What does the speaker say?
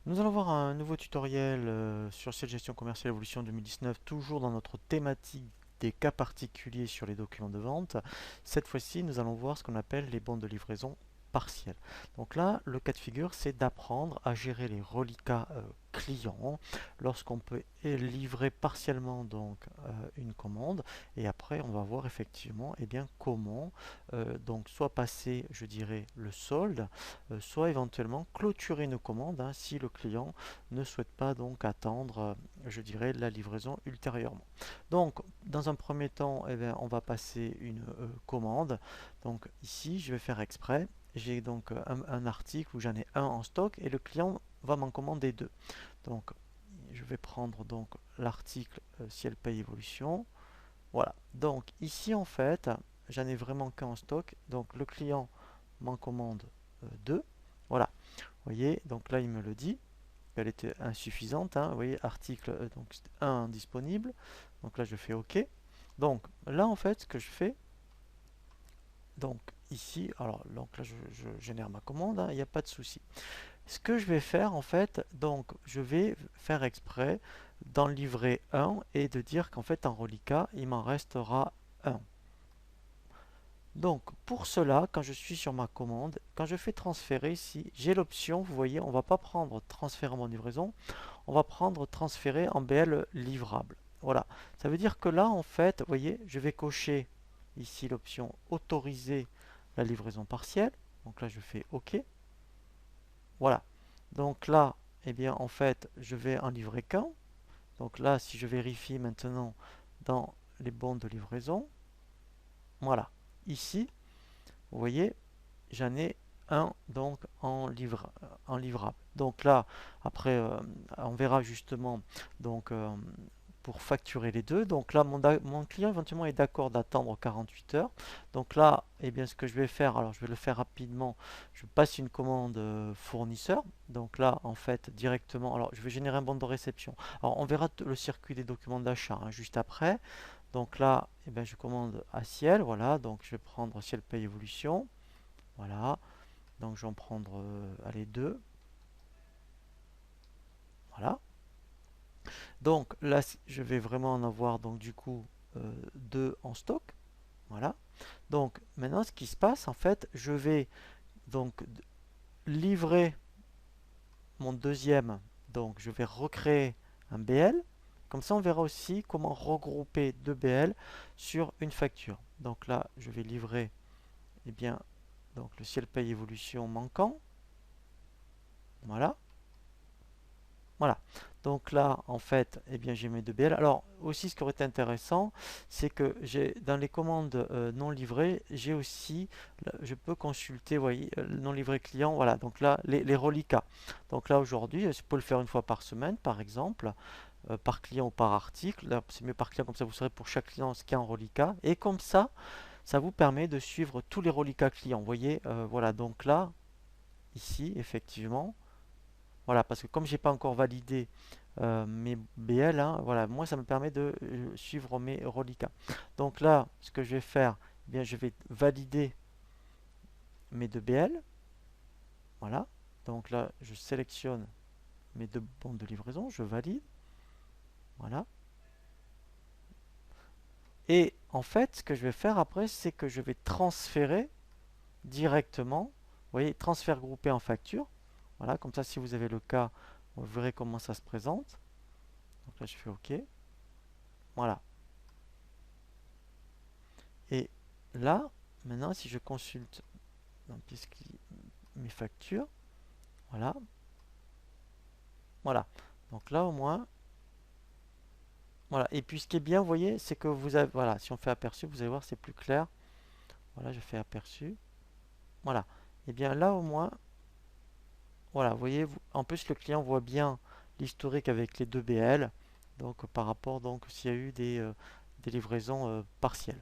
Nous allons voir un nouveau tutoriel sur cette gestion commerciale évolution 2019, toujours dans notre thématique des cas particuliers sur les documents de vente. Cette fois-ci, nous allons voir ce qu'on appelle les bons de livraison partiels. Donc là, le cas de figure, c'est d'apprendre à gérer les reliquats clients lorsqu'on peut livrer partiellement une commande, et après on va voir effectivement comment donc soit passer, je dirais, le solde, soit éventuellement clôturer une commande si le client ne souhaite pas donc attendre, je dirais, la livraison ultérieurement. Donc, dans un premier temps, on va passer une commande. Donc ici, je vais faire exprès. J'ai donc un article où j'en ai un en stock et le client va m'en commander deux. Donc, je vais prendre donc l'article ciel paye évolution. Voilà. Donc ici, en fait, j'en ai vraiment qu'un en stock. Donc le client m'en commande deux. Voilà. Vous voyez, donc là, il me le dit qu'elle était insuffisante. Vous voyez, article donc 1 disponible. Donc là, je fais OK. Donc là, en fait, ce que je fais, donc ici, alors donc là, je génère ma commande, il n'y a pas de souci. Ce que je vais faire, en fait, donc je vais faire exprès d'en livrer un et de dire qu'en fait, en reliquat, il m'en restera un. Donc pour cela, quand je suis sur ma commande, quand je fais transférer ici, j'ai l'option, vous voyez, on ne va pas prendre transférer en livraison, on va prendre transférer en BL livrable. Voilà, ça veut dire que là, en fait, vous voyez, je vais cocher ici l'option autoriser la livraison partielle. Donc là, je fais OK. Voilà. Donc là, eh bien, en fait, je vais en livrer qu'un. Donc là, si je vérifie maintenant dans les bons de livraison, voilà. Ici, vous voyez, j'en ai un donc en livrable. Donc là, après, on verra justement donc pour facturer les deux. Donc là, mon client éventuellement est d'accord d'attendre 48 heures. Donc là, eh bien, ce que je vais faire, alors je vais le faire rapidement. Je passe une commande fournisseur. Donc là, en fait, directement, alors je vais générer un bon de réception. Alors on verra le circuit des documents d'achat juste après. Donc là, eh bien, je commande à ciel. Voilà, donc je vais prendre ciel paye évolution. Voilà. Donc je vais en prendre allez, deux. Voilà. Donc là, je vais vraiment en avoir donc du coup deux en stock. Voilà. Donc maintenant, ce qui se passe, en fait, je vais donc livrer mon deuxième. Donc je vais recréer un BL. Comme ça, on verra aussi comment regrouper deux BL sur une facture. Donc là, je vais livrer eh bien, donc le ciel paye évolution manquant. Voilà. Voilà. Donc là, en fait, eh bien, j'ai mes deux BL. Alors, aussi, ce qui aurait été intéressant, c'est que j'ai dans les commandes non livrées, j'ai aussi, je peux consulter, vous voyez, non livré client. Voilà. Donc là, les reliquats. Donc là, aujourd'hui, je peux le faire une fois par semaine, par exemple, par client ou par article. Là, c'est mieux par client, comme ça, vous saurez pour chaque client ce qu'il y a en reliquat. Et comme ça vous permet de suivre tous les reliquats clients. Vous voyez, voilà. Donc là, ici, effectivement. Voilà, parce que comme j'ai pas encore validé mes BL, voilà, moi ça me permet de suivre mes reliquats. Donc là, ce que je vais faire, eh bien, je vais valider mes deux BL. Voilà. Donc là, je sélectionne mes deux bons de livraison, je valide. Voilà. Et en fait, ce que je vais faire après, c'est que je vais transférer directement. Vous voyez, transfert groupé en facture. Voilà, comme ça, si vous avez le cas, vous verrez comment ça se présente. Donc là, je fais OK. Voilà. Et là, maintenant, si je consulte donc, mes factures, voilà, voilà. Donc là, au moins, voilà. Et puis, ce qui est bien, vous voyez, c'est que vous avez, voilà, si on fait aperçu, vous allez voir, c'est plus clair. Voilà, je fais aperçu. Voilà. Et bien là, au moins, voilà, vous voyez, en plus, le client voit bien l'historique avec les deux BL. Donc, par rapport, donc, s'il y a eu des livraisons partielles.